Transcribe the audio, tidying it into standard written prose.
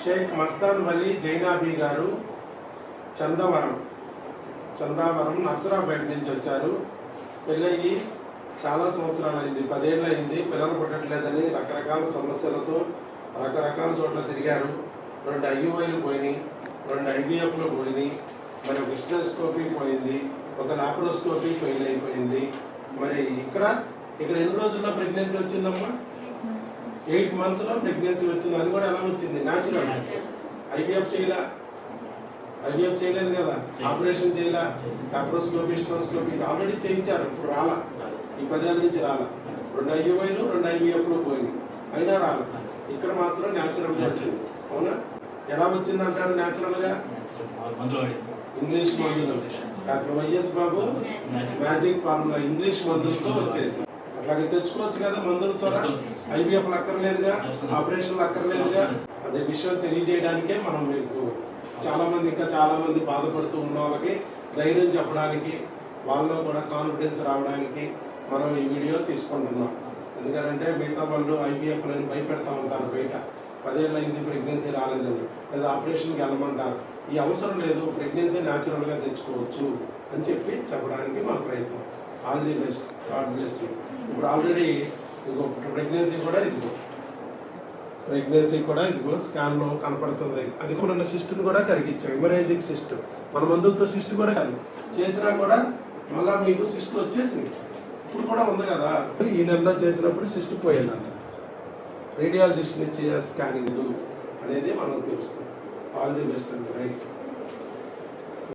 షేక్ మస్తాన్ వలీ జైనాబీ గారు చందావరం నర్సరాపేట నుంచి వచ్చారు. పెళ్ళయి చాలా సంవత్సరాలు అయింది, 10 ఏళ్ళు అయింది. పిల్లలు పుట్టట్లేదని రకరకాల సమస్యలతో రకరకాల చోట్ల తిరిగారు. 2 IUIలు పోయినాయి, 2 IVFలు పోయినాయి, మరి ఒక హిస్టరోస్కోపీ పోయింది, ఒక లాప్రోస్కోపీ ఫెయిల్ అయిపోయింది. మరి ఇక్కడ ఎన్ని రోజుల్లో ప్రెగ్నెన్సీ వచ్చిందమ్మా? 8 monthsలో ప్రెగ్నెన్సీ వచ్చింది. అది కూడా ఎలా వచ్చింది? న్యాచురల్. IVF చేయలేదు కదా, ఆపరేషన్ చేయలే, లాప్రోస్కోపీ హిస్టరోస్కోపీ ఆల్రెడీ చేయించారు. ఇప్పుడు రాలా, ఈ 10 ఏళ్ళ నుంచి రాలా. 2 IUIలు 2 IVFలు పోయినాయి, అయినా రాలా. ఇక్కడ మాత్రం న్యాచురల్గా వచ్చింది. అవునా? ఎలా వచ్చింది అంటారు న్యాచురల్గా? ఇంగ్లీష్ మందులు. డాక్టర్ వైఎస్ బాబు మ్యాజిక్ ఫార్ములా ఇంగ్లీష్ మందులతో వచ్చేసి అట్లాగే తెచ్చుకోవచ్చు కదా మందులతో. IVFలు అక్కర్లేదుగా, ఆపరేషన్లు అక్కర్లేదుగా. అదే విషయం తెలియజేయడానికే మనం మీకు చాలా మంది బాధపడుతూ ఉన్న వాళ్ళకి ధైర్యం చెప్పడానికి, వాళ్ళలో కూడా కాన్ఫిడెన్స్ రావడానికి మనం ఈ వీడియో తీసుకుంటున్నాం. ఎందుకంటే మిగతా వాళ్ళు IVFలని భయపెడతా ఉంటారు బయట. 10 ఏళ్ళు అయింది ప్రెగ్నెన్సీ రాలేదని, లేదా ఆపరేషన్కి వెళ్ళమంటారు. ఈ అవసరం లేదు, ప్రెగ్నెన్సీ న్యాచురల్గా తెచ్చుకోవచ్చు అని చెప్పి చెప్పడానికి మన ప్రయత్నం. All the best, God bless you. ఇప్పుడు ఆల్రెడీ ప్రెగ్నెన్సీ కూడా ఇదిగో స్కాన్లో కనపడుతుంది. అది కూడా ఉన్న సిస్ట్ని కూడా కరిగించాం, హెమరేజిక్ సిస్ట్. మన మందులతో సిస్ట్ కూడా చేసినా కూడా మళ్ళీ మీకు సిస్ట్ వచ్చేసింది. ఇప్పుడు కూడా ఉంది కదా, ఈ నెలలో చేసినప్పుడు సిస్ట్ పోయేయాలన్న రేడియాలజిస్ట్ని స్కానింగ్ అనేది మనకు తెలుస్తుంది. ఆల్ ది బెస్ట్ అండి. రైట్.